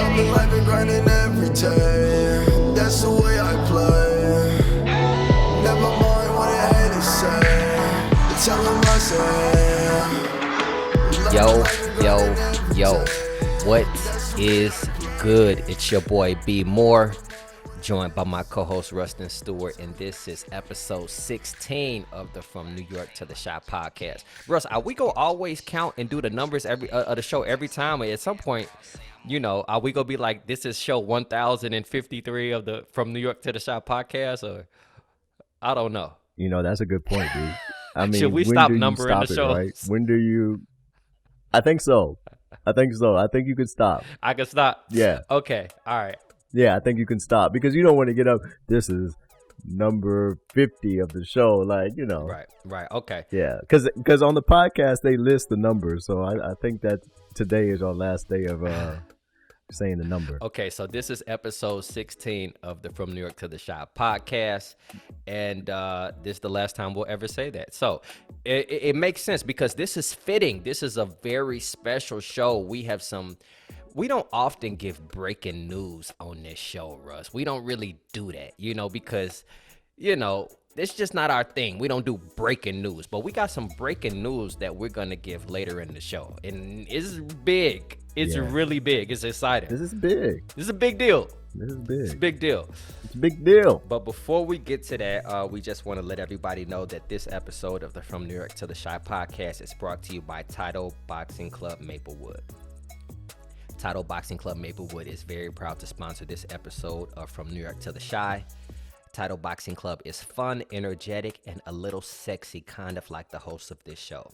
I've been life and grinding every day. That's the way I play. Never mind what I had to say. Tell them I say. Yo, what is good? It's your boy B Moore, joined by my co-host Rustin Stewart, and this is episode 16 of the From New York to the Shop podcast. Russ, are we gonna always count and do the numbers of the show every time? At some point, you know, are we gonna be like, this is show 1053 of the From New York to the Shop podcast, or I don't know. You know, that's a good point, dude. I mean, should we stop numbering the show? Right? When do you? I think so. I think you could stop. I can stop. Yeah. Okay. All right. Yeah, I think you can stop because you don't want to get up. This is number 50 of the show, like, you know. Right. Okay. Yeah, because on the podcast they list the numbers, so I think that today is our last day of saying the number. Okay, so this is episode 16 of the From New York to the Shop podcast, and this is the last time we'll ever say that. So it makes sense because this is fitting. This is a very special show. We don't often give breaking news on this show, Russ. We don't really do that, you know, because, you know, it's just not our thing. We don't do breaking news, but we got some breaking news that we're going to give later in the show. And it's big. It's really big. It's exciting. This is big. This is a big deal. This is big. It's a big deal. It's a big deal. But before we get to that, we just want to let everybody know that this episode of the From New York to the Shy podcast is brought to you by Title Boxing Club Maplewood. Title Boxing Club Maplewood is very proud to sponsor this episode of From New York to the Shy. Title Boxing Club is fun, energetic, and a little sexy, kind of like the host of this show.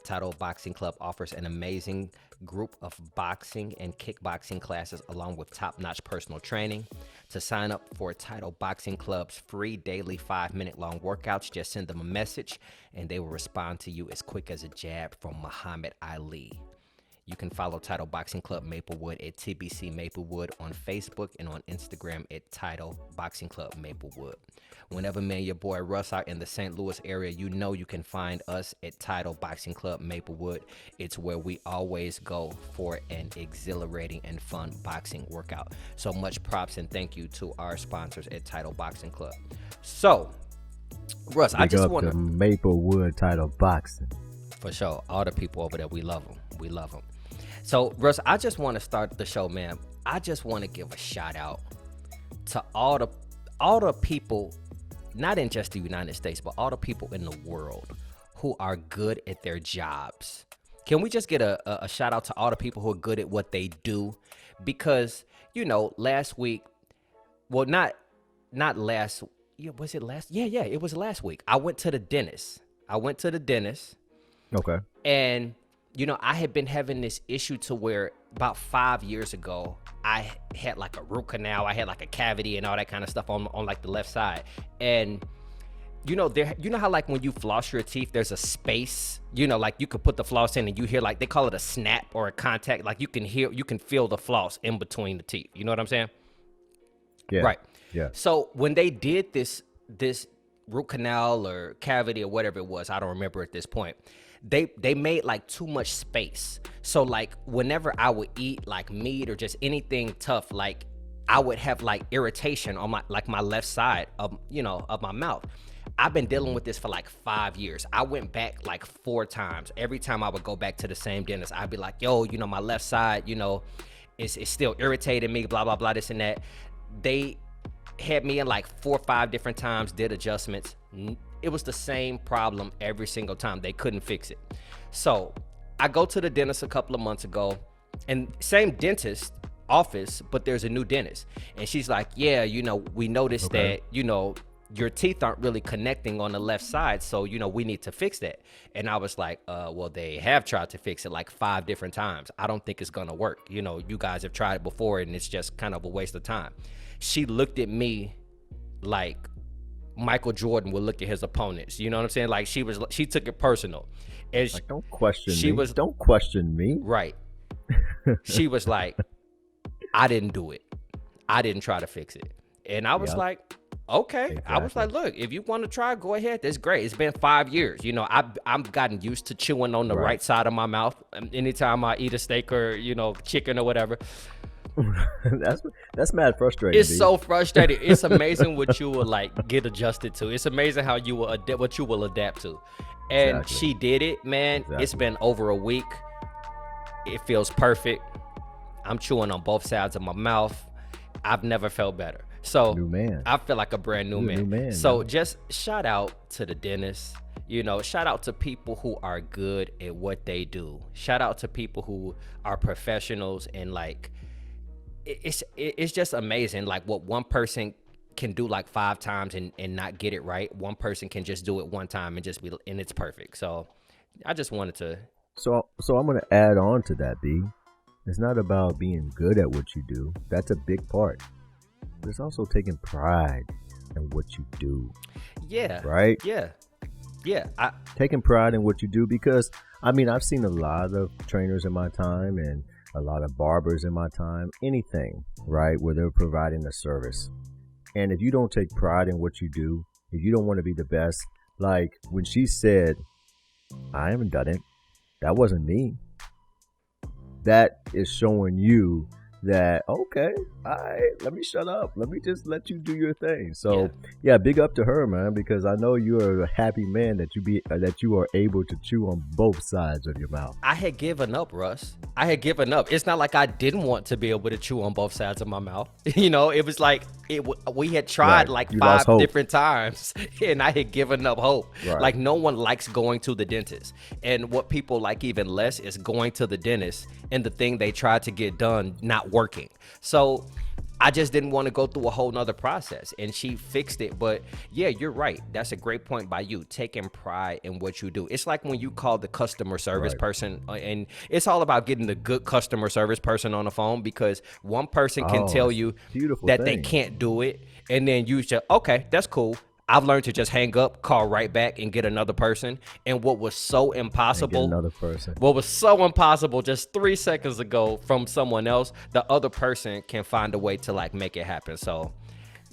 Title Boxing Club offers an amazing group of boxing and kickboxing classes along with top-notch personal training. To sign up for Title Boxing Club's free daily 5-minute long workouts, just send them a message and they will respond to you as quick as a jab from Muhammad Ali. You can follow Title Boxing Club Maplewood at TBC Maplewood on Facebook and on Instagram at Title Boxing Club Maplewood. Whenever me and your boy Russ are in the St. Louis area, you know you can find us at Title Boxing Club Maplewood. It's where we always go for an exhilarating and fun boxing workout. So much props and thank you to our sponsors at Title Boxing Club. So, Russ, I just want to Maplewood Title Boxing. For sure. All the people over there, we love them. We love them. So, Russ, I just want to start the show, man. I just want to give a shout out to all the people, not in just the United States, but all the people in the world who are good at their jobs. Can we just get a shout out to all the people who are good at what they do? Because, you know, last week, well, not last, was it last? Yeah, it was last week. I went to the dentist. Okay. And, you know, I had been having this issue to where about 5 years ago, I had like a root canal. I had like a cavity and all that kind of stuff on like the left side. And, you know, you know how like when you floss your teeth, there's a space, you know, like you could put the floss in and you hear like, they call it a snap or a contact. Like you can feel the floss in between the teeth. You know what I'm saying? Yeah. Right. Yeah. So when they did this root canal or cavity or whatever it was, I don't remember at this point. They made like too much space. So like whenever I would eat like meat or just anything tough, like I would have like irritation on my left side of my mouth. I've been dealing with this for like 5 years. I went back like 4 times. Every time I would go back to the same dentist, I'd be like, yo, you know, my left side, you know, it's still irritating me, blah, blah, blah, this and that. They had me in like 4 or 5 different times, did adjustments. It was the same problem every single time. They couldn't fix it. So I go to the dentist a couple of months ago, and same dentist office, but there's a new dentist. And she's like, yeah, you know, we noticed that, you know, your teeth aren't really connecting on the left side. So, you know, we need to fix that. And I was like, well, they have tried to fix it like 5 different times. I don't think it's going to work. You know, you guys have tried it before and it's just kind of a waste of time. She looked at me like Michael Jordan would look at his opponents. You know what I'm saying? Like she took it personal. And like, don't question me. Right. She was like, I didn't do it. I didn't try to fix it. And I was like, okay. Exactly. I was like, look, if you want to try, go ahead. That's great. It's been 5 years. You know, I've gotten used to chewing on the right side of my mouth anytime I eat a steak or, you know, chicken or whatever. that's mad frustrating. It's so frustrating. It's amazing what you will like get adjusted to. It's amazing how you will what you will adapt to. And Exactly. she did it, man. Exactly. It's been over a week. It feels perfect. I'm chewing on both sides of my mouth. I've never felt better. So New man. I feel like a brand new man. New man. So man. just shout out to the dentist. Shout out to people who are good at what they do. Shout out to people who are professionals, and like it's just amazing like what one person can do like 5 times and not get it right. One person can just do it one time and it's perfect. So I just wanted to. So I'm gonna add on to that, B. It's not about being good at what you do. That's a big part. But it's also taking pride in what you do. Yeah. Right? Yeah. Taking pride in what you do, because I've seen a lot of trainers in my time and a lot of barbers in my time, anything, right, where they're providing a service. And if you don't take pride in what you do, if you don't want to be the best, like when she said, I haven't done it, that wasn't me. That is showing you that, okay, all right, let me shut up. Let me just let you do your thing. So yeah, big up to her, man, because I know you are a happy man that you are able to chew on both sides of your mouth. I had given up, Russ. I had given up. It's not like I didn't want to be able to chew on both sides of my mouth. It was like we had tried like You 5 lost hope. different times, and I had given up hope. Right. Like no one likes going to the dentist, and what people like even less is going to the dentist and the thing they tried to get done not working. So I just didn't want to go through a whole nother process, and she fixed it. But yeah, you're right. That's a great point by you, taking pride in what you do. It's like when you call the customer service person, and it's all about getting the good customer service person on the phone, because one person can tell you that they can't do it, and then you say, okay, that's cool. I've learned to just hang up, call right back, and get another person. And what was so impossible, just 3 seconds ago from someone else, the other person can find a way to like make it happen. So,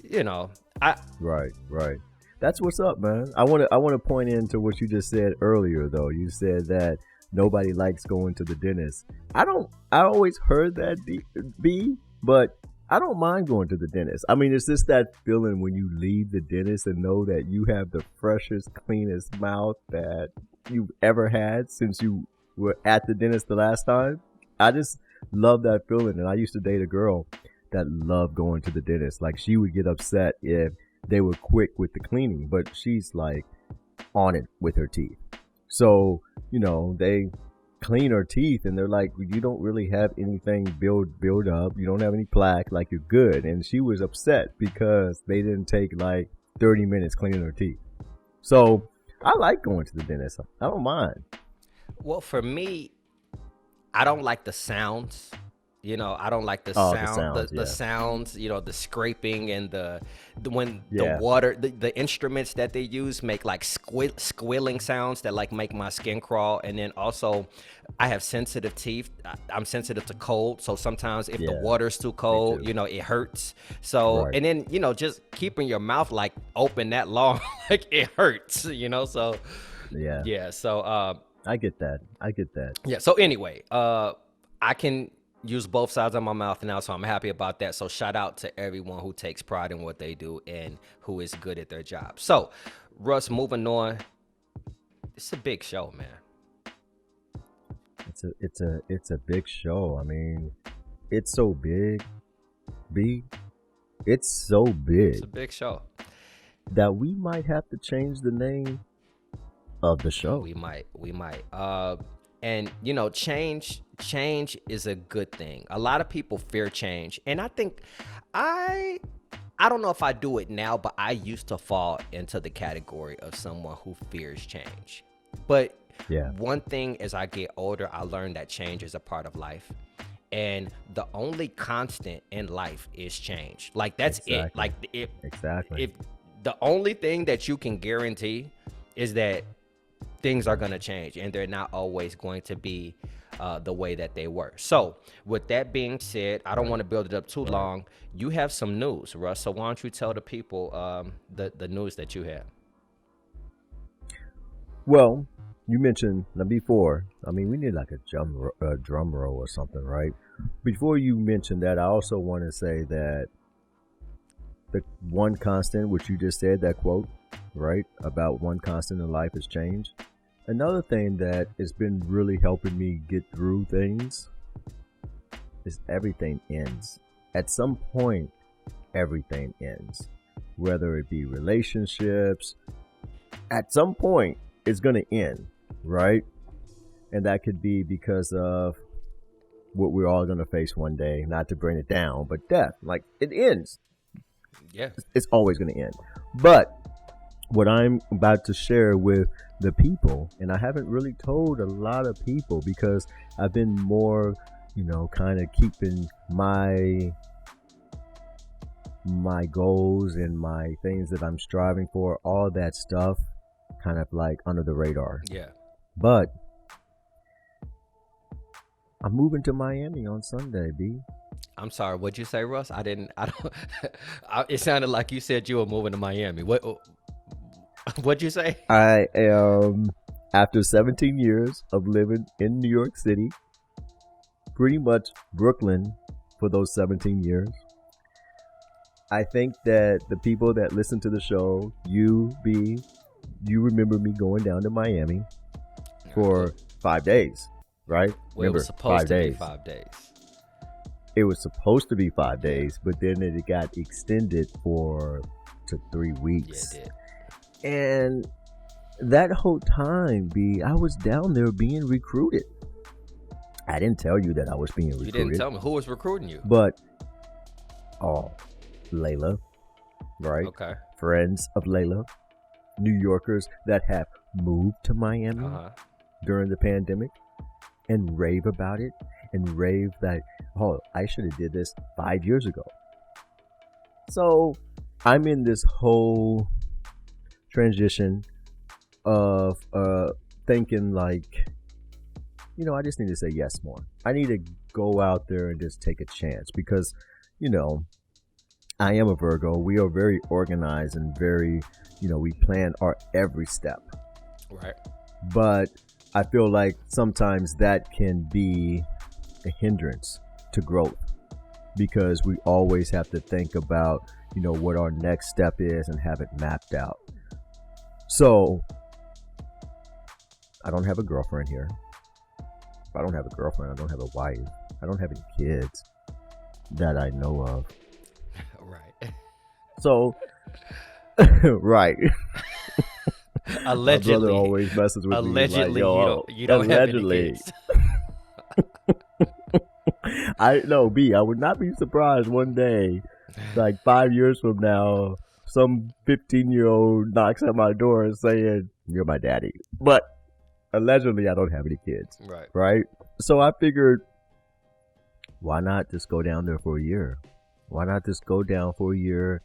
Right. That's what's up, man. I want to point into what you just said earlier, though. You said that nobody likes going to the dentist. I always heard that, B, but I don't mind going to the dentist. It's just that feeling when you leave the dentist and know that you have the freshest, cleanest mouth that you've ever had since you were at the dentist the last time. I just love that feeling. And I used to date a girl that loved going to the dentist. Like, she would get upset if they were quick with the cleaning, but she's like on it with her teeth. So, they clean her teeth and they're like, you don't really have anything build up, you don't have any plaque, like you're good. And she was upset because they didn't take like 30 minutes cleaning her teeth. So I like going to the dentist. I don't mind. Well, for me, I don't like the sounds. I don't like the sounds, the scraping and the water, the instruments that they use make like squealing sounds that like make my skin crawl. And then also I have sensitive teeth. I'm sensitive to cold. So sometimes if the water's too cold, it hurts. So, and then, just keeping your mouth like open that long, like it hurts, so yeah. So, I get that. Yeah. So anyway, I can use both sides of my mouth now, so I'm happy about that. So shout out to everyone who takes pride in what they do and who is good at their job. So, Russ, moving on. It's a big show, man. It's a big show. It's so big. B, it's so big. It's a big show that we might have to change the name of the show. We might. And change is a good thing. A lot of people fear change, and I think I don't know if I do it now, but I used to fall into the category of someone who fears change. But one thing, as I get older, I learned that change is a part of life, and the only constant in life is change. Like that's it. Like if the only thing that you can guarantee is that things are going to change, and they're not always going to be the way that they were. So with that being said, I don't want to build it up too long. You have some news, Russ. So why don't you tell the people the news that you have? Well, you mentioned before, we need like a drum roll or something, right? before you mention that, I also want to say that the one constant, which you just said, that quote, right, about one constant in life is change. Another thing that has been really helping me get through things is everything ends. At some point, everything ends. Whether it be relationships, at some point, it's going to end, right? And that could be because of what we're all going to face one day. Not to bring it down, but death. Like, it ends. Yeah. It's always going to end. But what I'm about to share with the people, and I haven't really told a lot of people because I've been more, kind of keeping my goals and my things that I'm striving for, all that stuff kind of like under the radar. Yeah. But I'm moving to Miami on Sunday, B. I'm sorry, what'd you say, Russ? I don't it sounded like you said you were moving to Miami. What'd you say? I am, after 17 years of living in New York City, pretty much Brooklyn for those 17 years. I think that the people that listen to the show, you remember me going down to Miami for 5 days, right? Well, it was supposed to be 5 days. It was supposed to be 5 days, but then it got extended to 3 weeks. Yeah, it did. And that whole time, B, I was down there being recruited. I didn't tell you that I was being recruited. You didn't tell me. Who was recruiting you? But, Layla, right? Okay. Friends of Layla, New Yorkers that have moved to Miami during the pandemic and rave about it and rave that, I should have did this 5 years ago. So I'm in this whole transition of thinking like, I just need to say yes more. I need to go out there and just take a chance because, I am a Virgo. We are very organized and very, we plan our every step. Right. But I feel like sometimes that can be a hindrance to growth because we always have to think about, what our next step is and have it mapped out. So I don't have a girlfriend here. I don't have a girlfriend. I don't have a wife. I don't have any kids that I know of. Right. So, right. Allegedly. My brother always messes with allegedly, me. Like, you don't allegedly. have any kids. B, I would not be surprised one day, like 5 years from now, some 15-year-old knocks at my door and saying, "You're my daddy." But allegedly, I don't have any kids. Right. Right? So I figured, why not just go down there for a year? Why not just go down for a year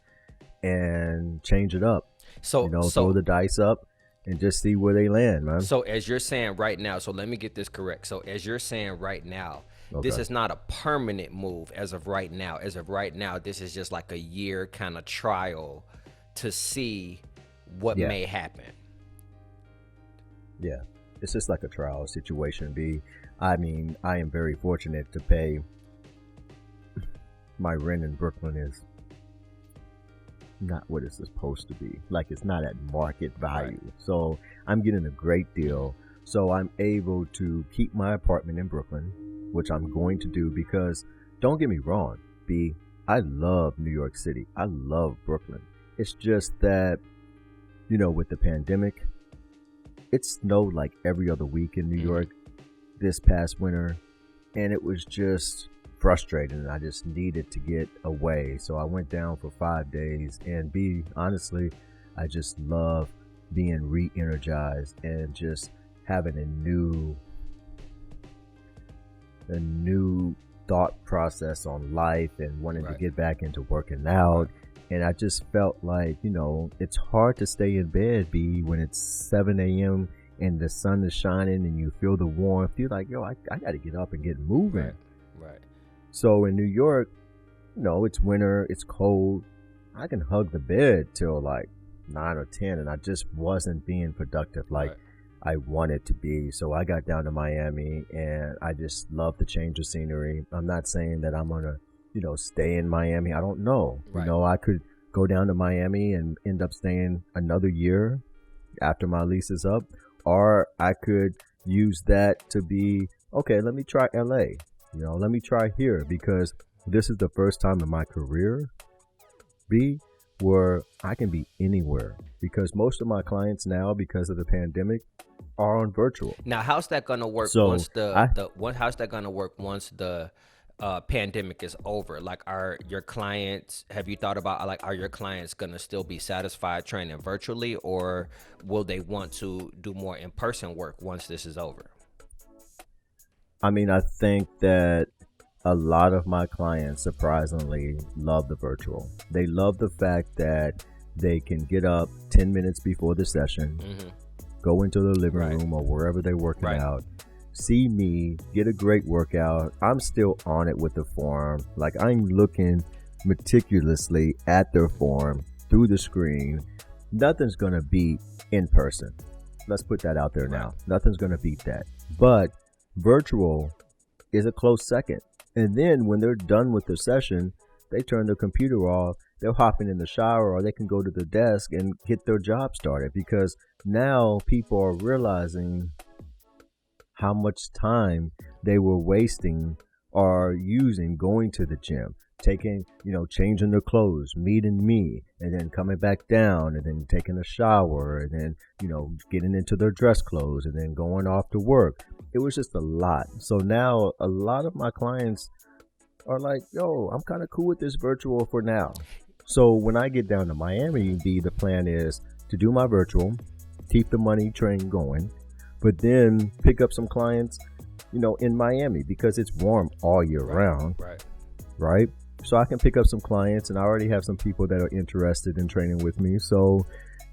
and change it up? So throw the dice up and just see where they land, man. So as you're saying right now, so let me get this correct. So as you're saying right now, this is not a permanent move as of right now. As of right now, this is just like a year kind of trial to see what may happen. Yeah. It's just like a trial situation, B. I mean, I am very fortunate to pay. My rent in Brooklyn is not what it's supposed to be. Like, it's not at market value. Right. So I'm getting a great deal. So I'm able to keep my apartment in Brooklyn, which I'm going to do because, don't get me wrong, B, I love New York City. I love Brooklyn. It's just that, with the pandemic, it snowed like every other week in New York this past winter, and it was just frustrating. I just needed to get away. So I went down for 5 days, and B, honestly, I just love being re-energized and just having a new thought process on life and wanting to get back into working out. And I just felt like, it's hard to stay in bed, B, when it's 7 a.m. and the sun is shining and you feel the warmth. You're like, I got to get up and get moving. Right. So in New York, it's winter, it's cold. I can hug the bed till like 9 or 10, and I just wasn't being productive. Like, I wanted to be. So I got down to Miami, and I just love the change of scenery. I'm not saying that I'm gonna, stay in Miami. I don't know. Right. I could go down to Miami and end up staying another year after my lease is up, or I could use that to be, okay, let me try LA. Let me try here, because this is the first time in my career, where I can be anywhere, because most of my clients now, because of the pandemic, are on virtual. Now, how's that gonna work once how's that gonna work once the pandemic is over? Like, have you thought about, like, are your clients gonna still be satisfied training virtually, or will they want to do more in-person work once this is over? I mean, I think that a lot of my clients surprisingly love the virtual. They love the fact that they can get up 10 minutes before the session, go into the living room or wherever they're working out, see me, get a great workout. I'm still on it with the form. Like, I'm looking meticulously at their form through the screen. Nothing's going to beat in person. Let's put that out there now. Nothing's going to beat that. But virtual is a close second. And then when they're done with the session, they turn their computer off, they're hopping in the shower, or they can go to the desk and get their job started, because now people are realizing how much time they were wasting or using going to the gym, taking, changing their clothes, meeting me, and then coming back down, and then taking a shower, and then, getting into their dress clothes, and then going off to work. It was just a lot. So now a lot of my clients are like, yo, I'm kind of cool with this virtual for now. So when I get down to Miami, the plan is to do my virtual, keep the money train going, but then pick up some clients, in Miami, because it's warm all year round. Right. So I can pick up some clients, and I already have some people that are interested in training with me. So,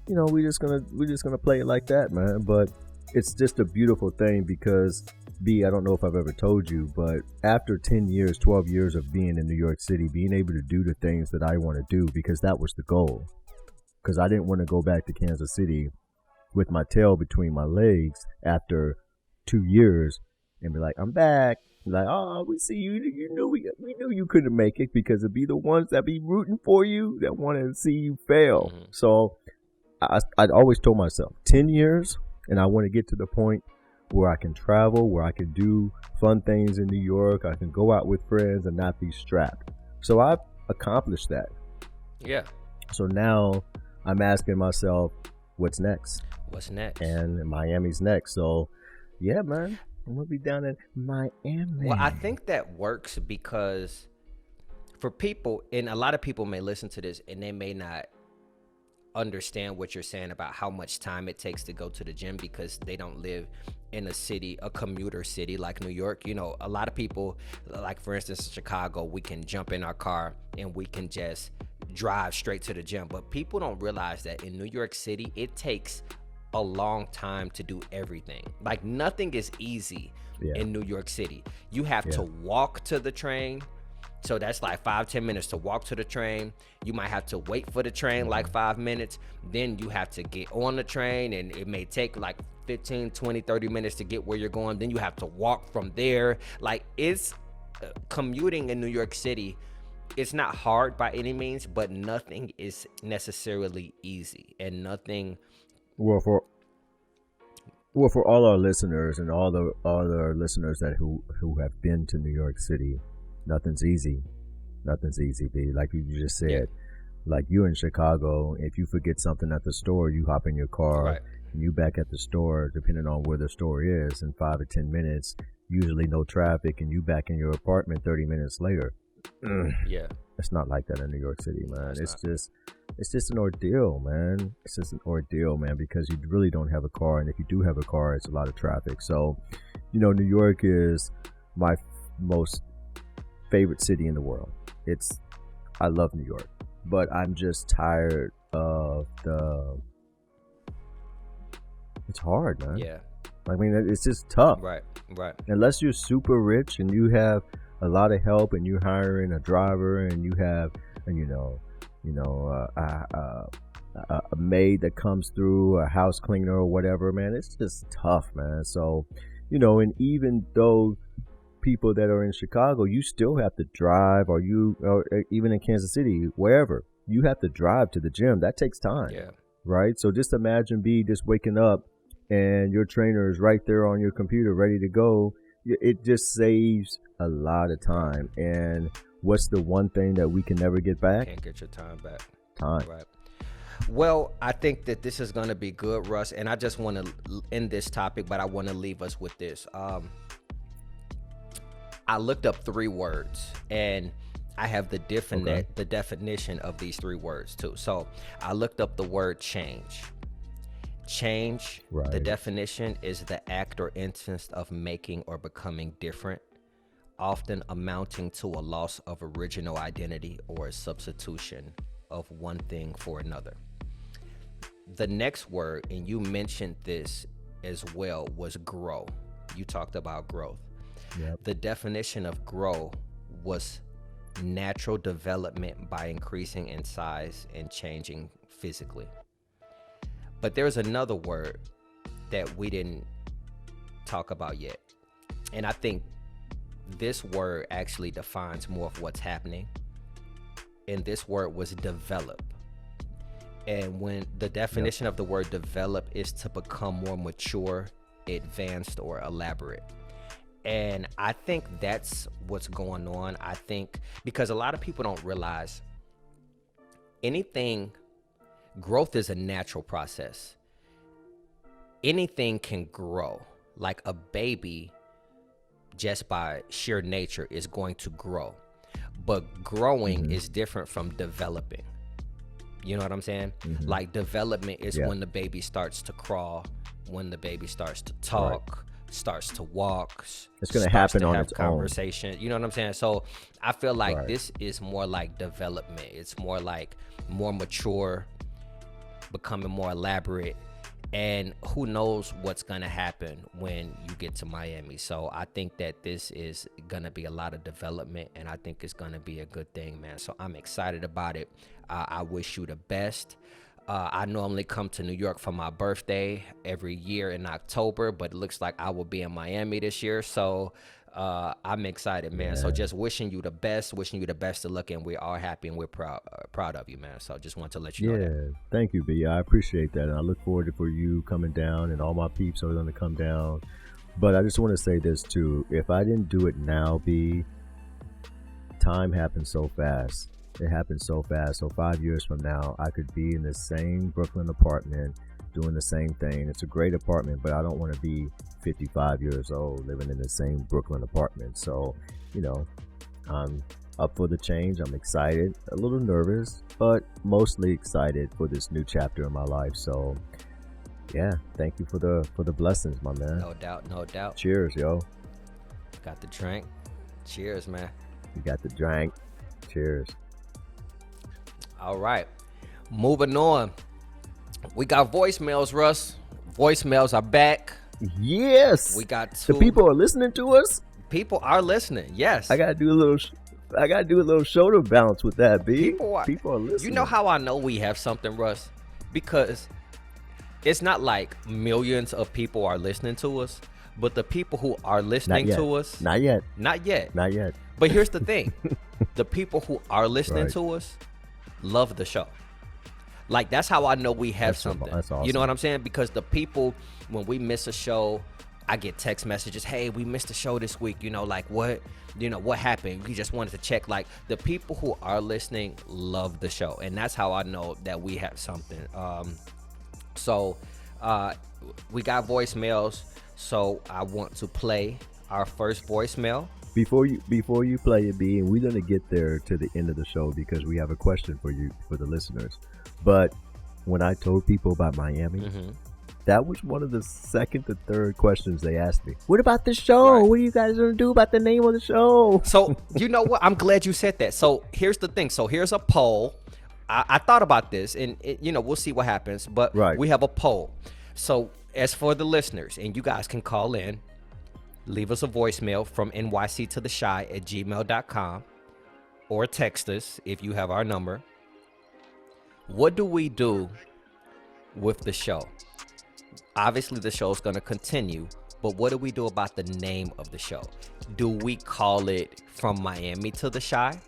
we're just gonna play it like that, man. But it's just a beautiful thing, because I don't know if I've ever told you, but after 10 years, 12 years of being in New York City, being able to do the things that I want to do, because that was the goal, because I didn't want to go back to Kansas City with my tail between my legs after 2 years and be like, I'm back. Like, oh, we see you. We knew you couldn't make it, because it'd be the ones that be rooting for you that want to see you fail. So I'd always told myself 10 years, and I want to get to the point where I can travel, where I can do fun things in New York. I can go out with friends and not be strapped. So I've accomplished that. Yeah. So now I'm asking myself, what's next? What's next? And Miami's next. So yeah, man, I'm gonna be down in Miami. Well, I think that works, because for people, and a lot of people may listen to this and they may not understand what you're saying about how much time it takes to go to the gym, because they don't live in a commuter city like New York. A lot of people, like for instance in Chicago, we can jump in our car and we can just drive straight to the gym. But people don't realize that in New York City, it takes a long time to do everything. Like, nothing is easy in New York City. You have to walk to the train. So that's like 5-10 minutes to walk to the train. You might have to wait for the train like 5 minutes. Then you have to get on the train, and it may take like 15, 20, 30 minutes to get where you're going. Then you have to walk from there. Like, it's commuting in New York City. It's not hard by any means, but nothing is necessarily easy, and nothing. Well, for all our listeners and all the other listeners who have been to New York City, nothing's easy. Nothing's easy, B. Like you just said, like, you're in Chicago. If you forget something at the store, you hop in your car and you back at the store, depending on where the store is, in 5 or 10 minutes, usually no traffic, and you back in your apartment 30 minutes later. Yeah. It's not like that in New York City, man. It's just an ordeal, man. It's just an ordeal, man, because you really don't have a car. And if you do have a car, it's a lot of traffic. So, New York is my most favorite city in the world. I love New York, but I'm just tired of it's hard, man. Yeah. I mean, it's just tough. Right. Unless you're super rich and you have a lot of help, and you're hiring a driver, and you have, a maid that comes through, a house cleaner or whatever, man. It's just tough, man. So, and even though people that are in Chicago, you still have to drive, or even in Kansas City, wherever, you have to drive to the gym. That takes time. Yeah. Right. So just imagine just waking up and your trainer is right there on your computer ready to go. It just saves a lot of time. And what's the one thing that we can never get back? Can't get your time back. Time. Right. Well, I think that this is going to be good, Russ. And I just want to end this topic, but I want to leave us with this. I looked up 3 words, and I have the definition of these 3 words too. So I looked up the word change. Change, right. The definition is the act or instance of making or becoming different, often amounting to a loss of original identity or a substitution of one thing for another. The next word, and you mentioned this as well, was grow. You talked about growth. Yep. The definition of grow was natural development by increasing in size and changing physically. But there's another word that we didn't talk about yet. And I think this word actually defines more of what's happening. And this word was develop. And when the definition of the word develop is to become more mature, advanced, or elaborate. And I think that's what's going on. I think because a lot of people don't realize growth is a natural process. Anything can grow. Like a baby, just by sheer nature, is going to grow. But growing is different from developing. You know what I'm saying? Mm-hmm. Like development is when the baby starts to crawl, when the baby starts to talk, starts to walk. It's going to happen on its conversation. You know what I'm saying? So I feel like this is more like development. It's more like more mature, becoming more elaborate. And who knows what's going to happen when you get to Miami. So I think that this is going to be a lot of development, and I think it's going to be a good thing, man. So I'm excited about it. I wish you the best. I normally come to New York for my birthday every year in October, but it looks like I will be in Miami this year. So I'm excited, man. Yeah. So just wishing you the best of luck, and we're all happy and we're proud of you, man. So just want to let you know that. Yeah, thank you, B. I appreciate that, and I look forward for you coming down, and all my peeps are going to come down. But I just want to say this too: if I didn't do it now, B, time happens so fast. It happens so fast. So 5 years from now, I could be in the same Brooklyn apartment doing the same thing. It's a great apartment, but I don't want to be 55 years old living in the same Brooklyn apartment. So, I'm up for the change. I'm excited, a little nervous, but mostly excited for this new chapter in my life. So, yeah, thank you for the blessings, my man. No doubt. Cheers, yo. Got the drink. Cheers, man. You got the drink. Cheers. All right, moving on. We got voicemails, Russ. Voicemails are back. Yes. We got 2. The people are listening to us. People are listening. Yes. I gotta do a little shoulder bounce with that, B. People are listening. You know how I know we have something, Russ? Because it's not like millions of people are listening to us, but the people who are listening to us. Not yet. But here's the thing: the people who are listening to us love the show. Like, that's how I know we have something. That's awesome. You know what I'm saying? Because the people, when we miss a show, I get text messages, hey, we missed a show this week. Like, what happened? We just wanted to check. Like, the people who are listening love the show. And that's how I know that we have something. So we got voicemails. So I want to play our first voicemail. Before you play it, B, and we're going to get there to the end of the show because we have a question for you, for the listeners. But when I told people about Miami, that was one of the second to third questions they asked me. What about the show? Right. What are you guys going to do about the name of the show? So, you know what? I'm glad you said that. So here's the thing. So here's a poll. I thought about this, and we'll see what happens. But we have a poll. So as for the listeners, and you guys can call in, leave us a voicemail from nyctotheshy@gmail.com or text us if you have our number. What do we do with the show? Obviously, the show's going to continue, but what do we do about the name of the show? Do we call it From Miami to the Chi?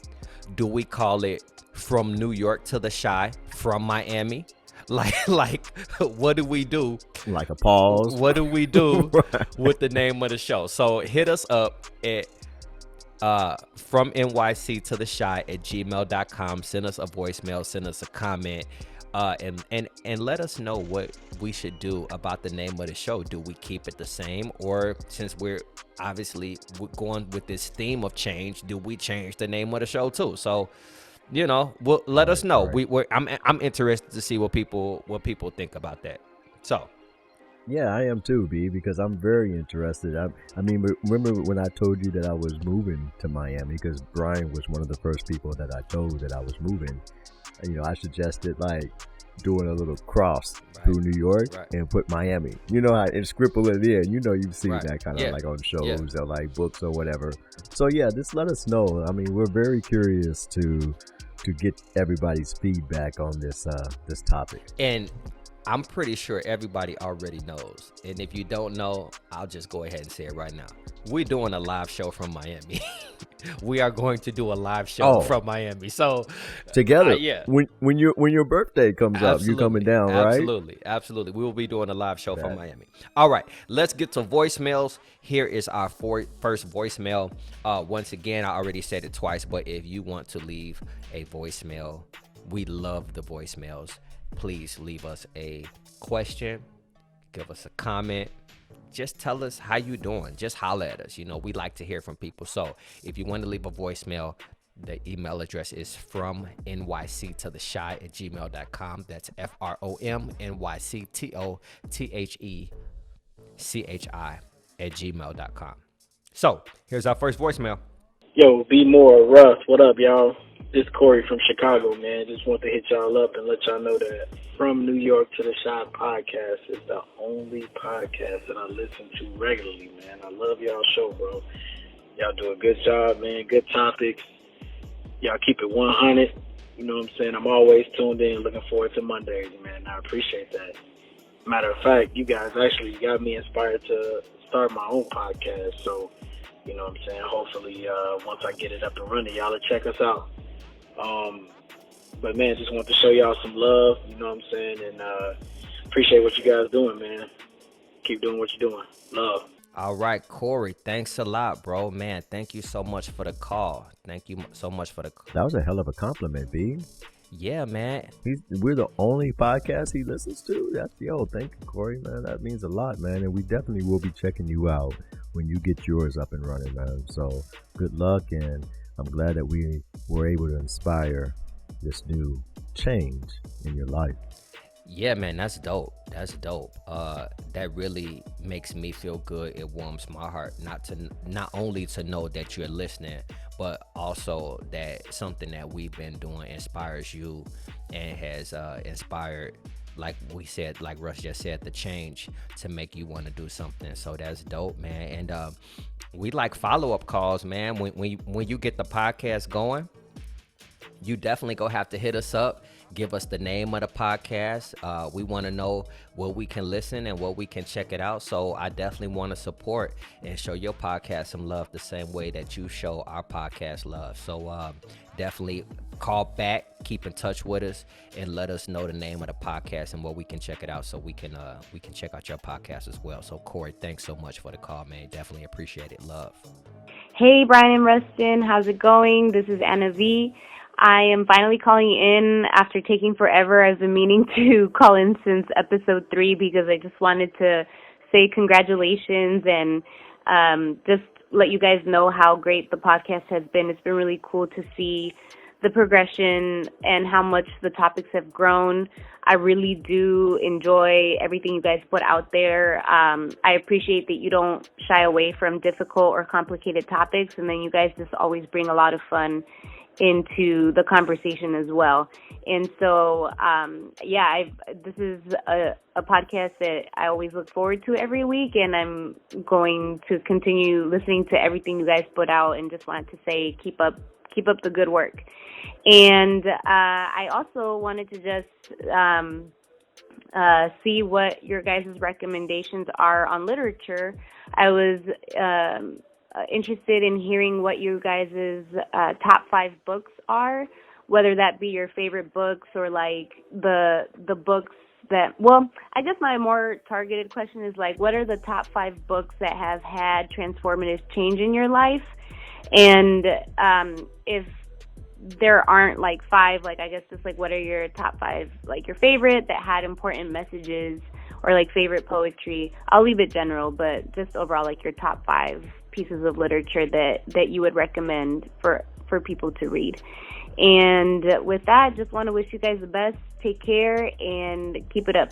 Do we call it From New York to the Chi from Miami? Like, what do we do? Like a pause. What do we do Right. with the name of the show? So hit us up at from NYC to the Chi at gmail.com. Send us a voicemail, send us a comment, and let us know what we should do about the name of the show. Do we keep it the same, or since we're obviously going with this theme of change, do we change the name of the show too? So, well, let us know. Right. I'm interested to see what people think about that. So. Yeah, I am too, B, because I'm very interested. I mean, remember when I told you that I was moving to Miami? Because Brian was one of the first people that I told that I was moving. I suggested like doing a little cross through New York and put Miami. And scribble it in. You've seen that kind of like on shows or like books or whatever. So yeah, just let us know. I mean, we're very curious to get everybody's feedback on this topic. And I'm pretty sure everybody already knows. And if you don't know, I'll just go ahead and say it right now. We're doing a live show from Miami. We are going to do a live show from Miami. So together, yeah. When your birthday comes up, you coming down, right? Absolutely. We will be doing a live show from Miami. All right, let's get to voicemails. Here is our first voicemail. Once again, I already said it twice, but if you want to leave a voicemail, we love the voicemails. Please leave us a question, give us a comment, just tell us how you doing. Just holler at us. We like to hear from people. So if you want to leave a voicemail, the email address is from NYC to the Chi at gmail.com. That's FromNYCTOTHECHI at gmail.com. So here's our first voicemail. Yo, be more Russ. What up, y'all? This is Corey from Chicago, man. Just want to hit y'all up and let y'all know that From New York to the Podcast is the only podcast that I listen to regularly, man. I love y'all show, bro. Y'all do a good job, man. Good topics. Y'all keep it 100. You know what I'm saying? I'm always tuned in, looking forward to Mondays, man. I appreciate that. Matter of fact, you guys actually got me inspired to start my own podcast. So, you know what I'm saying? Hopefully, once I get it up and running, y'all will check us out. But man, just want to show y'all some love, you know what I'm saying, and appreciate what you guys doing, man. Keep doing what you're doing. Love. All right, Corey, thanks a lot, bro. Man, thank you so much for the call. Thank you so much for the call. That was a hell of a compliment, B. Yeah, man. We're the only podcast he listens to. Thank you, Corey, man. That means a lot, man. And we definitely will be checking you out when you get yours up and running, man. So good luck, and I'm glad that we were able to inspire this new change in your life. Yeah, man, that's dope. That really makes me feel good. It warms my heart not only to know that you're listening, but also that something that we've been doing inspires you and has inspired, like we said, like Russ just said, the change to make you want to do something. So that's dope, man. And we like follow-up calls, man. When you get the podcast going, you definitely go have to hit us up. Give us the name of the podcast. We want to know where we can listen and where we can check it out. So I definitely want to support and show your podcast some love the same way that you show our podcast love. So definitely call back, keep in touch with us, and let us know the name of the podcast and where we can check it out, so we can check out your podcast as well. So Corey, thanks so much for the call, man. Definitely appreciate it. Love. Hey, Brian and Rustin, how's it going? This is Anna V. I am finally calling in after taking forever. I've been meaning to call in since episode 3 because I just wanted to say congratulations and just let you guys know how great the podcast has been. It's been really cool to see the progression and how much the topics have grown. I really do enjoy everything you guys put out there. I appreciate that you don't shy away from difficult or complicated topics, and then you guys just always bring a lot of fun into the conversation as well. And so, this is a podcast that I always look forward to every week, and I'm going to continue listening to everything you guys put out, and just wanted to say keep up keep up the good work. And I also wanted to just see what your guys' recommendations are on literature. I was interested in hearing what you guys' top 5 books are, whether that be your favorite books or like the books that, well, I guess my more targeted question is like, what are the top 5 books that have had transformative change in your life? And if there aren't like 5, like I guess just like what are your top 5, like your favorite that had important messages, or like favorite poetry? I'll leave it general, but just overall like your top 5 pieces of literature that you would recommend for people to read. And with that, just want to wish you guys the best. Take care and keep it up.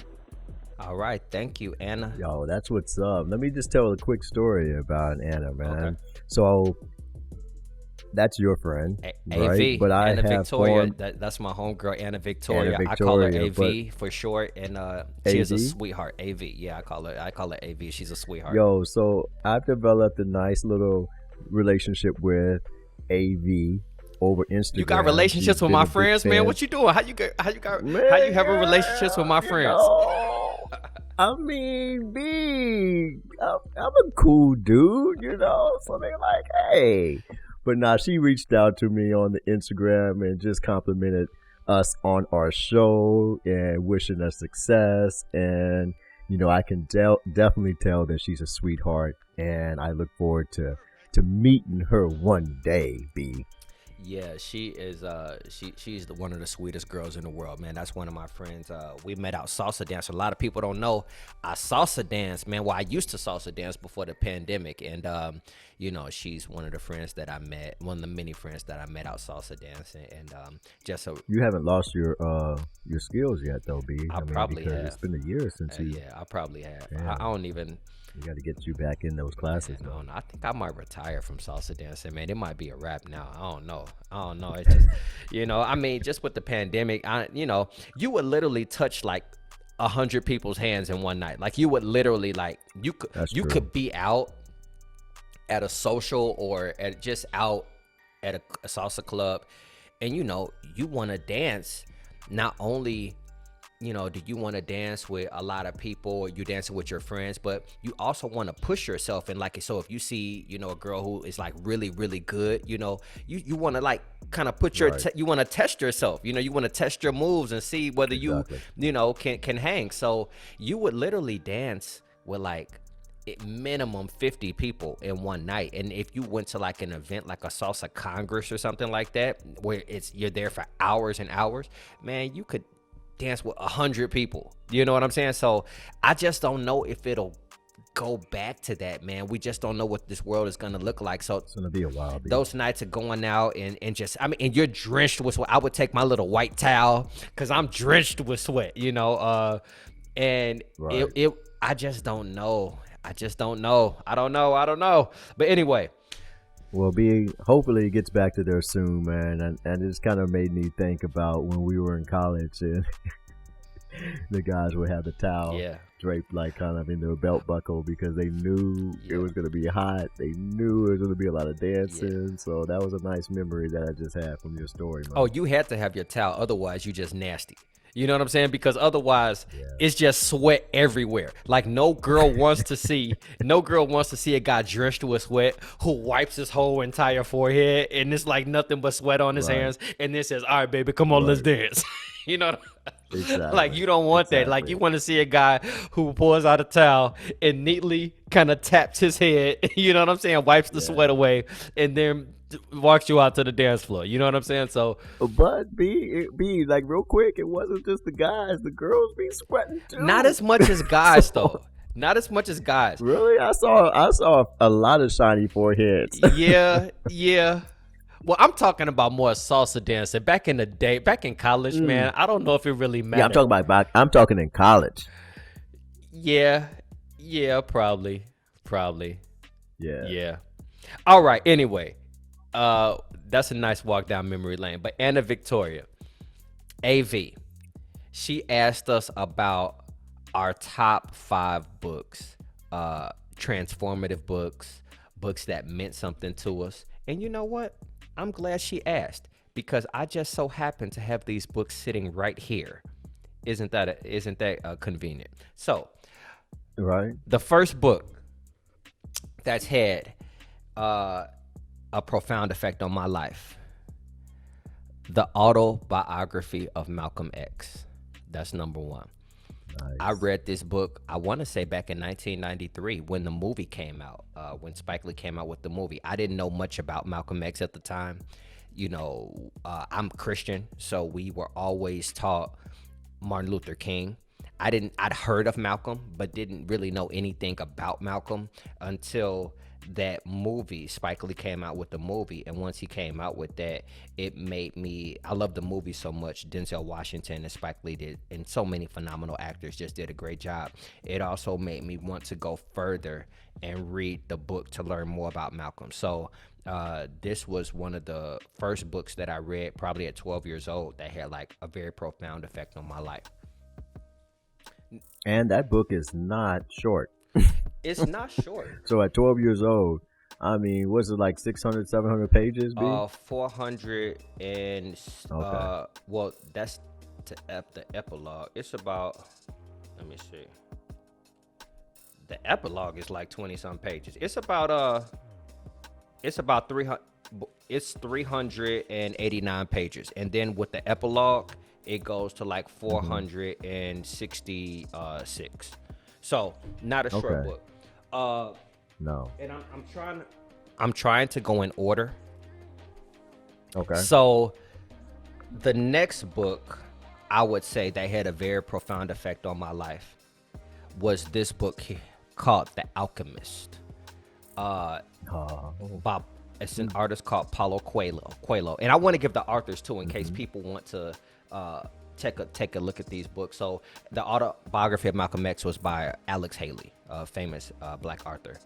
All right. Thank you, Anna. Yo, that's what's up. Let me just tell a quick story about Anna, man. Okay. So that's your friend, right? AV, But I Anna have Victoria. That's my homegirl, Anna Victoria. I call her AV for short, and she is a sweetheart. AV, yeah, I call her AV. She's a sweetheart. Yo, so I've developed a nice little relationship with AV over Instagram. You got relationships with my friends, man? What you doing? How you have a relationships with my friends? I mean, I'm a cool dude, so they're like, hey. But nah, she reached out to me on the Instagram and just complimented us on our show and wishing us success. And, I can definitely tell that she's a sweetheart. And I look forward to meeting her one day, B. Yeah, she is. She's one of the sweetest girls in the world, man. That's one of my friends. We met out salsa dance. A lot of people don't know I salsa dance, man. Well, I used to salsa dance before the pandemic, and she's one of the friends that I met, one of the many friends that I met out salsa dancing, and just so you haven't lost your skills yet, though, B. I mean, probably because have. It's been a year since you. Yeah, I probably have. Yeah. I don't even. We got to get you back in those classes. Man, I think I might retire from salsa dancing, man. It might be a wrap now. I don't know. It's just, I mean, just with the pandemic, you would literally touch like 100 people's hands in one night. Like you would literally you could be out at a social or just out at a salsa club, and you want to dance. Not only do you want to dance with a lot of people, you dancing with your friends, but you also want to push yourself. And so if you see, a girl who is like really, really good, you want to like kind of put you want to test yourself, you want to test your moves and see whether you can hang. So you would literally dance with like minimum 50 people in one night. And if you went to like an event like a salsa congress or something like that, where you're there for hours and hours, man, you could dance with 100 people. You know what I'm saying? So I just don't know if it'll go back to that, man. We just don't know what this world is gonna look like. So it's gonna be a while. Those nights of going out and just, I mean, and you're drenched with sweat. I would take my little white towel because I'm drenched with sweat, and I just don't know. I don't know. But anyway. Well, hopefully it gets back to there soon, man. And it's kind of made me think about when we were in college and the guys would have the towel draped like kind of in their belt buckle because they knew it was going to be hot. They knew it was going to be a lot of dancing. Yeah. So that was a nice memory that I just had from your story, man. Oh, you had to have your towel. Otherwise, you just nasty. You know what I'm saying? Because otherwise, it's just sweat everywhere. Like no girl wants to see a guy drenched with sweat who wipes his whole entire forehead and it's like nothing but sweat on his hands and then says, "All right, baby, come on, let's dance." You know what I mean? Exactly. Like you don't want that. Like you want to see a guy who pulls out a towel and neatly kind of taps his head, you know what I'm saying? Wipes the sweat away and then walks you out to the dance floor. You know what I'm saying? So, but be like real quick, it wasn't just the guys. The girls be sweating too. Not as much as guys though. Not as much as guys. Really? I saw a lot of shiny foreheads. Yeah. Well, I'm talking about more salsa dancing. Back in the day, back in college, man, I don't know if it really mattered. Yeah, I'm talking in college. Yeah, probably. Yeah. All right, anyway. That's a nice walk down memory lane. But Anna Victoria, AV, she asked us about our top 5 books, transformative books that meant something to us. And you know what? I'm glad she asked, because I just so happen to have these books sitting right here. Isn't that convenient? So, Right. the first book that's had a profound effect on my life, the Autobiography of Malcolm X. That's number one. Nice. I read this book, I want to say back in 1993 when the movie came out, when Spike Lee came out with the movie. I didn't know much about Malcolm X at the time. You know, I'm Christian, so we were always taught Martin Luther King. I'd heard of Malcolm, but didn't really know anything about Malcolm until that movie. Spike Lee came out with the movie, and once he came out with that, it made me, I love the movie so much. Denzel Washington and Spike Lee did, and so many phenomenal actors just did a great job. It also made me want to go further and read the book to learn more about Malcolm. So this was one of the first books that I read, probably at 12 years old, that had like a very profound effect on my life. And that book is not short. It's not short. So at 12 years old, I mean, was it like 600, 700 pages? 400 and well, that's the epilogue. It's about, let me see. The epilogue is like 20 some pages. It's about 300. It's 389 pages, and then with the epilogue, it goes to like 466. So not a short book. No. And I'm trying to go in order. Okay. So the next book I would say that had a very profound effect on my life was this book here called The Alchemist. It's an artist called Paulo Coelho. And I want to give the authors too, in case people want to take a look at these books. So the Autobiography of Malcolm X was by Alex Haley, famous black author,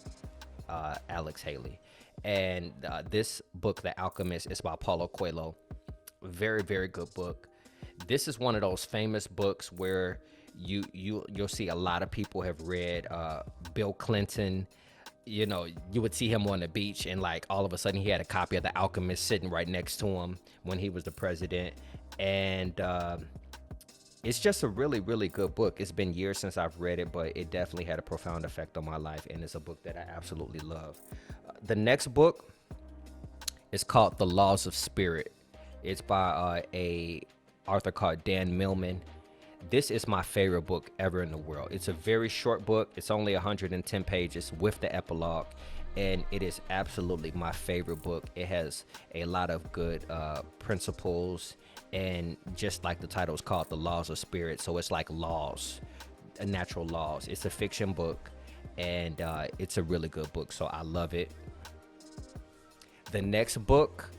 Alex Haley. And this book, The Alchemist, is by Paulo Coelho. Very, very good book. This is one of those famous books where you'll see a lot of people have read. Bill Clinton, you know, you would see him on the beach, and like all of a sudden he had a copy of The Alchemist sitting right next to him when he was the president. And it's just a really, really good book. It's been years since I've read it, but it definitely had a profound effect on my life, and it's a book that I absolutely love. The next book is called The Laws of Spirit. It's by a author called Dan Millman. This is my favorite book ever in the world. It's a very short book. It's only 110 pages with the epilogue, and it is absolutely my favorite book. It has a lot of good principles, and just like the title is called, The Laws of Spirit, so it's like laws, natural laws. It's a fiction book, and it's a really good book, so I love it. The next book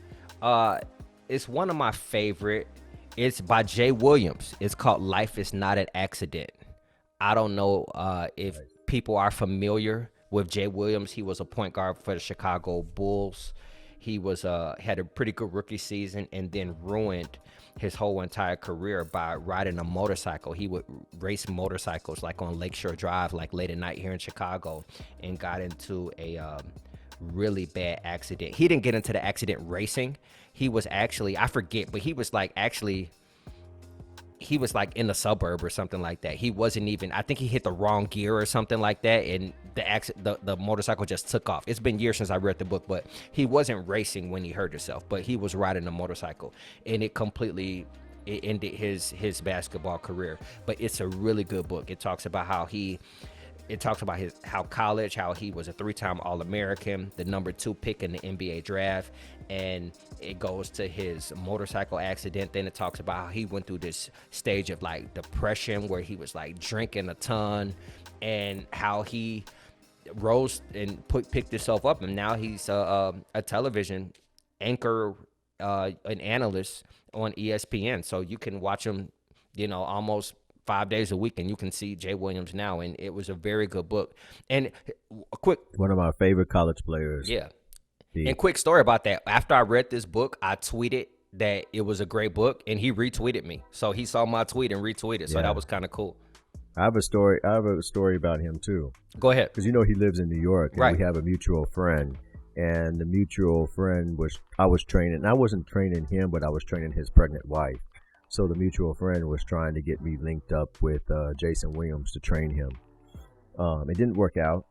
is one of my favorite. It's by Jay Williams. It's called Life is Not an Accident. I don't know if people are familiar with Jay Williams. He was a point guard for the Chicago Bulls. He was had a pretty good rookie season, and then ruined his whole entire career by riding a motorcycle. He would race motorcycles like on Lakeshore Drive, like late at night here in Chicago, and got into a really bad accident. He didn't get into the accident racing. He was actually, I forget, but he was like in the suburb or something like that. He wasn't even, I think he hit the wrong gear or something like that, and the motorcycle just took off. It's been years since I read the book, but he wasn't racing when he hurt himself, but he was riding a motorcycle, and it ended his basketball career. But it's a really good book. It talks about how he was a 3-time All-American, the number 2 pick in the NBA draft, and it goes to his motorcycle accident. Then it talks about how he went through this stage of like depression where he was like drinking a ton, and how he rose and picked himself up, and now he's a television anchor, an analyst on ESPN. So you can watch him, almost 5 days a week, and you can see Jay Williams now. And it was a very good book. And one of my favorite college players. Yeah. And quick story about that. After I read this book, I tweeted that it was a great book, and he retweeted me. So he saw my tweet and retweeted. So that was kind of cool. I have a story about him too. Go ahead. Because he lives in New York, and right. We have a mutual friend. and the mutual friend I was training, and I wasn't training him, but I was training his pregnant wife. So the mutual friend was trying to get me linked up with Jason Williams to train him. It didn't work out,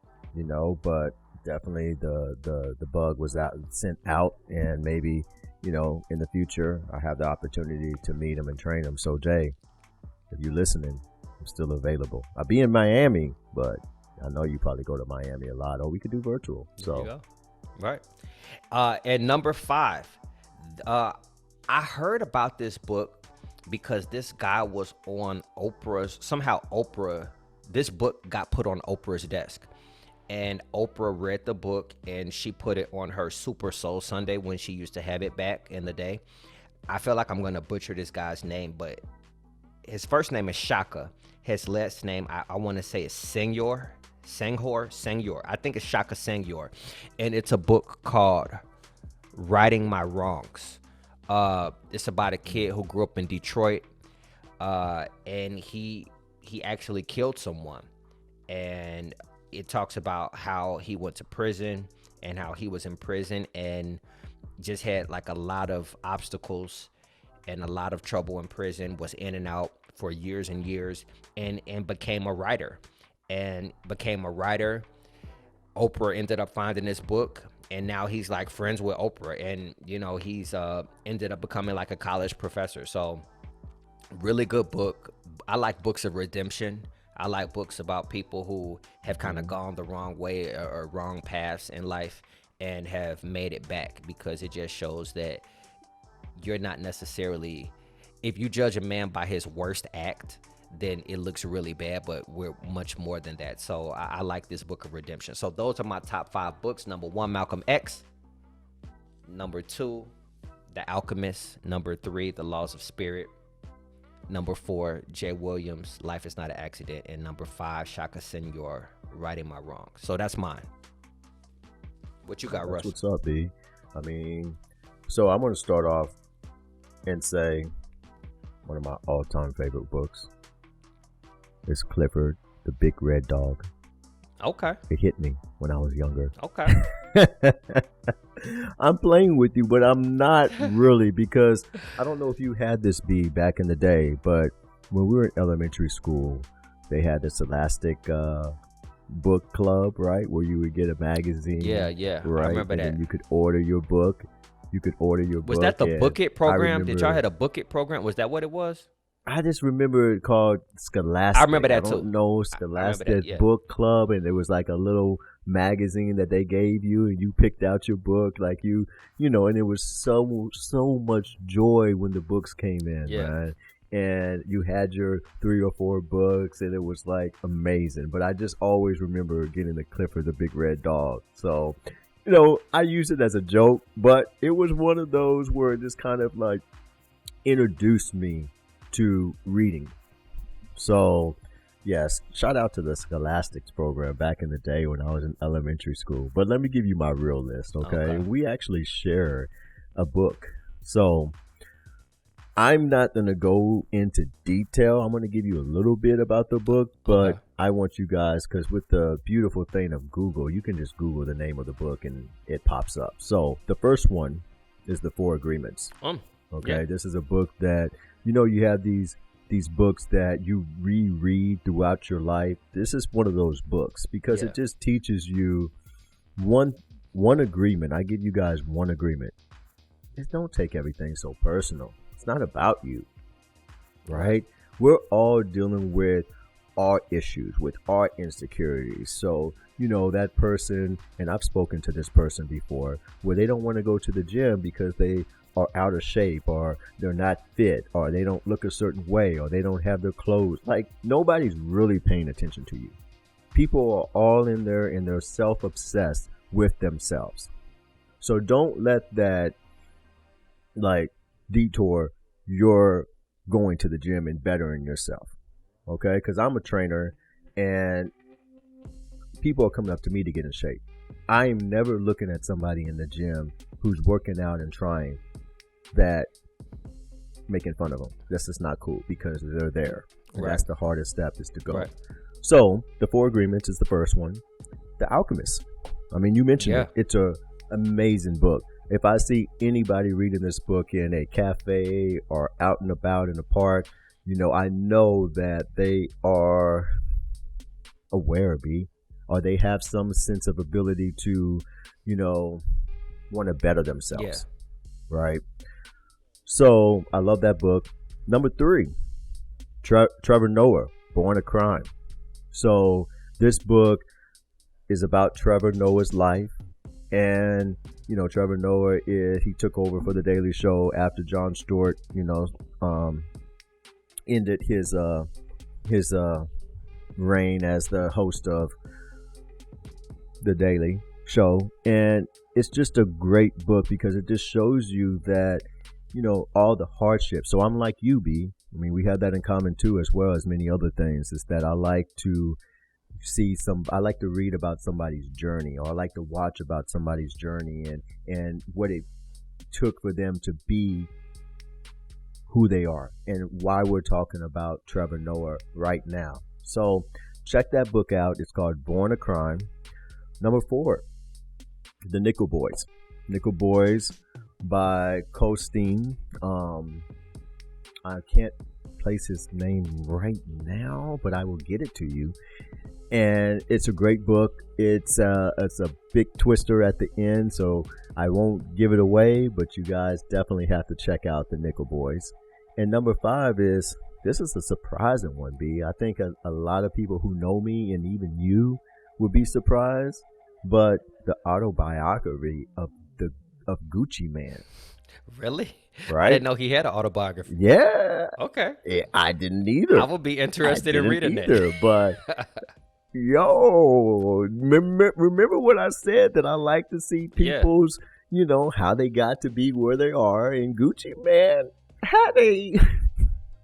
but definitely the bug was sent out, and maybe, in the future I have the opportunity to meet him and train him. So Jay, if you're listening, I'm still available. I'll be in Miami, but I know you probably go to Miami a lot, or we could do virtual. So there you go. Right. At number 5, I heard about this book because this guy was on this book got put on Oprah's desk, and Oprah read the book and she put it on her Super Soul Sunday when she used to have it back in the day. I feel like I'm going to butcher this guy's name, but his first name is Shaka. His last name, I want to say, is Senghor. I think it's Shaka Senghor. And it's a book called Righting My Wrongs. It's about a kid who grew up in Detroit, and he actually killed someone. And it talks about how he went to prison and how he was in prison and just had like a lot of obstacles and a lot of trouble in prison, was in and out for years and years, and became a writer. Oprah ended up finding this book, and now he's like friends with Oprah, and he's ended up becoming like a college professor. So really good book. I like books of redemption. I like books about people who have kind of gone the wrong way or wrong paths in life and have made it back, because it just shows that you're not necessarily, if you judge a man by his worst act, then it looks really bad, but we're much more than that. So I like this book of redemption. So those are my top 5 books. Number 1, Malcolm X. Number 2, The Alchemist. Number 3, The Laws of Spirit. Number 4, Jay Williams, Life is Not an Accident. And number 5, Shaka Senghor, Righting My Wrongs. So that's mine. What you got, Russ? What's up, B? So I'm going to start off and say one of my all-time favorite books is Clifford, the Big Red Dog. Okay. It hit me when I was younger. Okay. I'm playing with you, but I'm not really, because I don't know if you had this, B, back in the day, but when we were in elementary school, they had this elastic book club, right, where you would get a magazine. Yeah. Right? I remember and that. then you could order your book. Was that the Book It program? Did y'all had a Book It program? Was that what it was? I just remember it called Scholastic. I remember that too. too. I don't know, Scholastic Book Club, and it was like a little magazine that they gave you, and you picked out your book, like and it was so much joy when the books came in, man. And you had your 3 or 4 books, and it was like amazing. But I just always remember getting the Clifford, the Big Red Dog. So, I used it as a joke, but it was one of those where it just kind of like introduced me to reading. So yes, shout out to the Scholastics program back in the day when I was in elementary school. But let me give you my real list, okay? We actually share a book. So I'm not going to go into detail. I'm going to give you a little bit about the book, but I want you guys, because with the beautiful thing of Google, you can just Google the name of the book and it pops up. So the first one is The 4 Agreements. Okay, this is a book that, you have these books that you reread throughout your life. This is one of those books because it just teaches you one agreement. I give you guys one agreement. Just don't take everything so personal. It's not about you, right? We're all dealing with our issues, with our insecurities. So, that person, and I've spoken to this person before, where they don't want to go to the gym because they are out of shape, or they're not fit, or they don't look a certain way, or they don't have their clothes. Like, nobody's really paying attention to you. People are all in there and they're self-obsessed with themselves. So don't let that detour your going to the gym and bettering yourself. Okay? Because I'm a trainer and people are coming up to me to get in shape. I am never looking at somebody in the gym who's working out and trying that making fun of them. That's just not cool because they're there. And that's the hardest step, is to go. Right. So the 4 Agreements is the first one. The Alchemist. I mean, you mentioned it. It's a Amazing book. If I see anybody reading this book in a cafe or out and about in the park, I know that they are aware, or they have some sense of ability to, want to better themselves. Yeah. Right. So I love that book. Number 3, Trevor Noah, Born a Crime. So this book is about Trevor Noah's life. And, Trevor Noah, he took over for The Daily Show after Jon Stewart, ended his reign as the host of The Daily Show. And it's just a great book because it just shows you that, all the hardships. So I'm like you, B. I mean, we have that in common too, as well as many other things, is that I like to read about somebody's journey, or I like to watch about somebody's journey and what it took for them to be who they are, and why we're talking about Trevor Noah right now. So check that book out. It's called Born a Crime. Number 4, The Nickel Boys. Nickel Boys by Costin. I can't place his name right now, but I will get it to you. And it's a great book. It's a big twister at the end, so I won't give it away, but you guys definitely have to check out The Nickel Boys. And number 5 this is a surprising one, B. I think a lot of people who know me, and even you, would be surprised, but the autobiography of Gucci Mane. Really? Right? I didn't know he had an autobiography. Yeah. Okay. Yeah, I didn't either. I would be interested in reading either, that. But remember what I said, that I like to see people's, how they got to be where they are. And Gucci Mane had a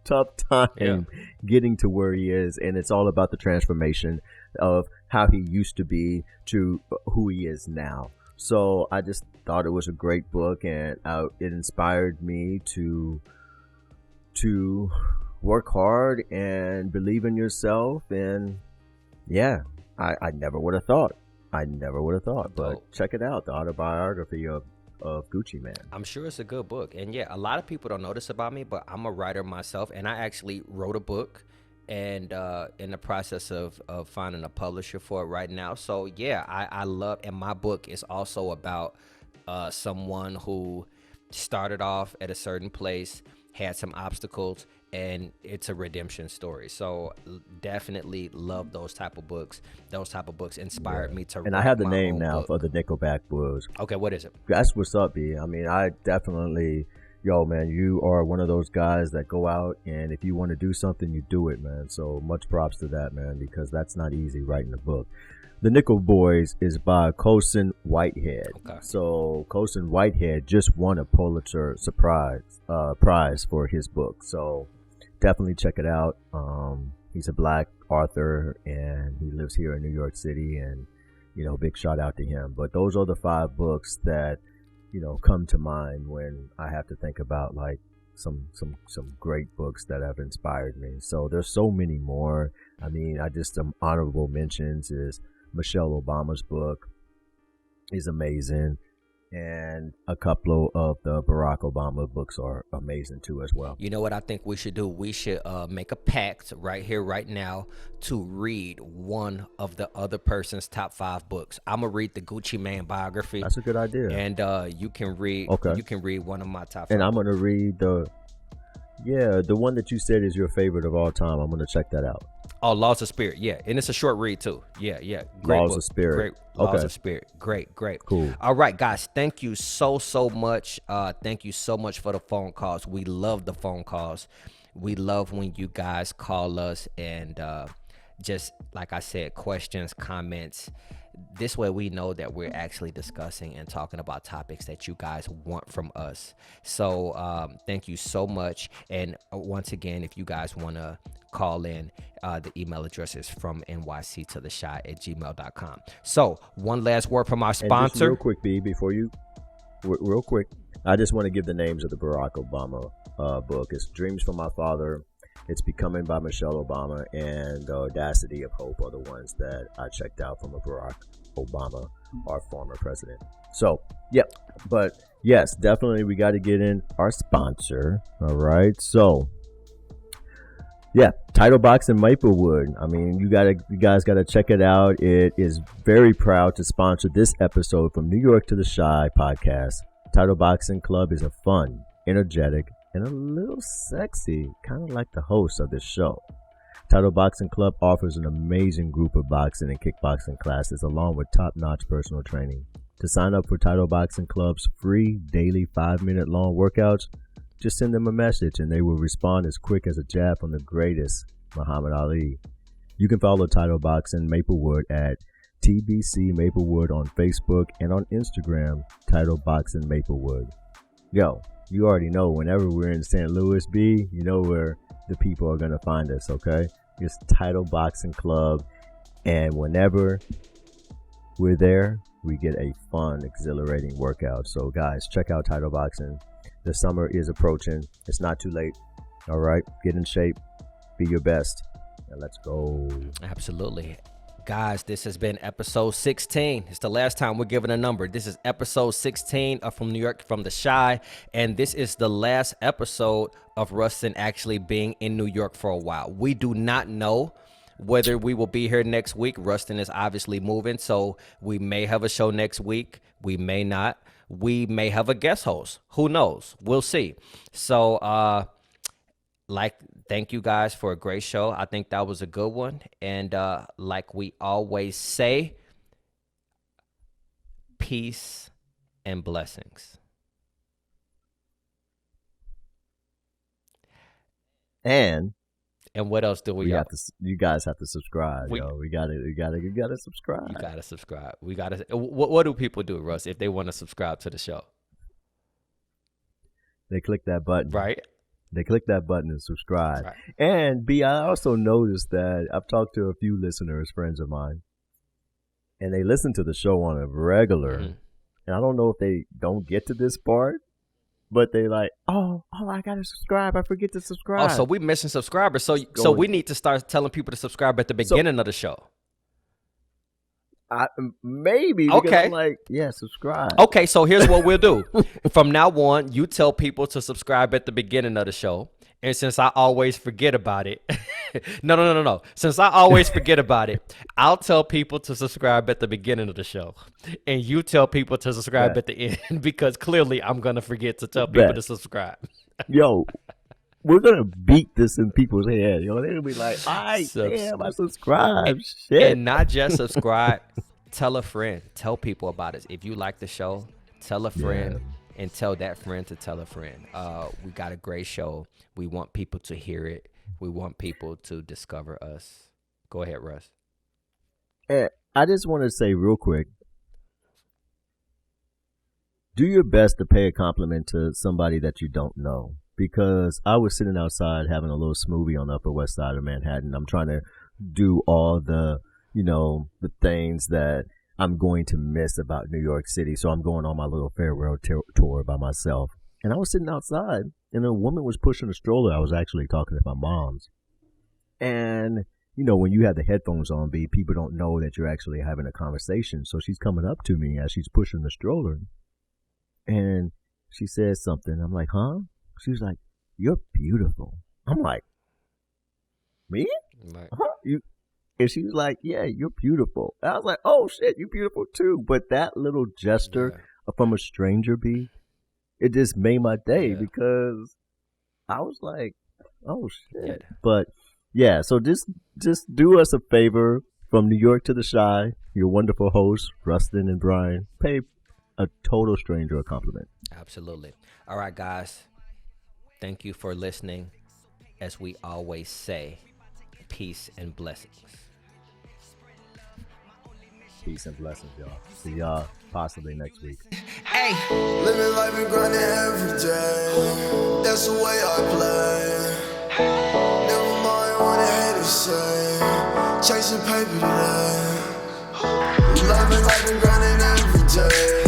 tough time getting to where he is. And it's all about the transformation of how he used to be to who he is now. So I just thought it was a great book, and it inspired me to work hard and believe in yourself. And yeah, I never would have thought. But check it out, the autobiography of Gucci Mane. I'm sure it's a good book. And yeah, a lot of people don't know this about me, but I'm a writer myself, and I actually wrote a book, and in the process of finding a publisher for it right now. So yeah, I love, and my book is also about someone who started off at a certain place, had some obstacles, and it's a redemption story. So definitely love those type of books. Those type of books inspired me to write. And I have the name now book for the Nickelback Blues. Okay, what is it? That's what's up, B. I mean, I definitely, man, you are one of those guys that go out, and if you want to do something, you do it, man. So much props to that, man, because that's not easy, writing a book. The Nickel Boys is by Colson Whitehead. Okay. So Colson Whitehead just won a Pulitzer prize for his book. So definitely check it out. He's a black author, and he lives here in New York City, and, big shout out to him. But those are the 5 books that, come to mind when I have to think about like some great books that have inspired me. So there's so many more. I mean, some honorable mentions is Michelle Obama's book is amazing, and a couple of the Barack Obama books are amazing too as well. You know what I think we should do? We should make a pact right here, right now, to read one of the other person's top 5 books. I'm gonna read the Gucci Mane biography. That's a good idea. And you can read. Okay. You can read one of my top 5. And I'm gonna read the one that you said is your favorite of all time. I'm gonna check that out. Oh, Laws of Spirit, yeah, and it's a short read too. Yeah, great Laws book. of Spirit. Great Laws of Spirit. Great. Cool. All right, guys, thank you so much. Thank you so much for the phone calls. We love the phone calls. We love when you guys call us, and just like I said, questions, comments. This way we know that we're actually discussing and talking about topics that you guys want from us. So thank you so much. And once again, if you guys want to call in, the email address is fromnyctotheshy@gmail.com. So one last word from our sponsor. And just real quick, B, before you, real quick, I just want to give the names of the Barack Obama book. It's Dreams from My Father, It's Becoming by Michelle Obama, and The Audacity of Hope are the ones that I checked out from a Barack Obama, our former president. So, yep. But yes, definitely we got to get in our sponsor. All right. So, yeah, Title Box in Maplewood. I mean, you guys gotta check it out. It is very proud to sponsor this episode from New York to the Shy podcast. Title Boxing Club is a fun, energetic, and a little sexy, kind of like the host of this show. Title Boxing Club offers an amazing group of boxing and kickboxing classes along with top-notch personal training. To sign up for Title Boxing Club's free daily 5-minute long workouts, just send them a message and they will respond as quick as a jab from the greatest, Muhammad Ali. You can follow Title Boxing Maplewood at TBC Maplewood on Facebook and on Instagram, Title Boxing Maplewood. Yo, you already know whenever we're in St. Louis, B, you know where the people are going to find us, okay? It's Title Boxing Club, and whenever we're there, we get a fun, exhilarating workout. So guys, check out Title Boxing. The summer is approaching. It's not too late. All right, get in shape, be your best, and let's go. Absolutely. Guys, this has been episode 16. It's the last time we're giving a number. This is episode 16 of From New York, from the Shy, and this is the last episode of Rustin actually being in New York for a while. We do not know whether we will be here next week. Rustin is obviously moving, so we may have a show next week. We may not. We may have a guest host. Who knows? We'll see. So, thank you guys for a great show. I think that was a good one. And like we always say, peace and blessings. And what else do we got? You guys have to subscribe. You gotta subscribe. You gotta subscribe. We gotta. What do people do, Russ, if they want to subscribe to the show? They click that button. Right. They click that button and subscribe. Right. And B, I also noticed that I've talked to a few listeners, friends of mine, and they listen to the show on a regular. Mm-hmm. And I don't know if they don't get to this part, but they like, oh, I gotta subscribe. I forget to subscribe. Oh, so we missing subscribers. So we need to start telling people to subscribe at the beginning of the show. Maybe. Okay. I'm like, yeah, subscribe. Okay, so here's what we'll do. From now on, you tell people to subscribe at the beginning of the show. And since I always forget about it, no. Since I always forget about it, I'll tell people to subscribe at the beginning of the show. And you tell people to subscribe at the end, because clearly I'm going to forget to tell people to subscribe. Yo, we're going to beat this in people's head. Yo, they'll be like, damn, I subscribe. Shit. And not just subscribe, tell a friend. Tell people about us. If you like the show, tell a friend. Yeah. And tell that friend to tell a friend. We got a great show. We want people to hear it. We want people to discover us. Go ahead, Russ. I just want to say real quick, do your best to pay a compliment to somebody that you don't know. Because I was sitting outside having a little smoothie on the Upper West Side of Manhattan. I'm trying to do all the, the things that I'm going to miss about New York City. So I'm going on my little farewell tour by myself. And I was sitting outside, and a woman was pushing a stroller. I was actually talking to my mom's. And, when you have the headphones on, people don't know that you're actually having a conversation. So she's coming up to me as she's pushing the stroller. And she says something. I'm like, huh? She's like, you're beautiful. I'm like, me? Right. Huh? And she was like, yeah, you're beautiful. And I was like, oh, shit, you're beautiful, too. But that little gesture from a stranger, it just made my day because I was like, oh, shit. Yeah. But, yeah, so just do us a favor. From New York to the Shy, your wonderful hosts, Rustin and Brian, pay a total stranger a compliment. Absolutely. All right, guys. Thank you for listening. As we always say, peace and blessings. Peace and blessings, y'all. See y'all possibly next week. Hey, living life and grinding every day. That's the way I play. Never mind what the haters say. Chasing paper today. Living life and grinding every day.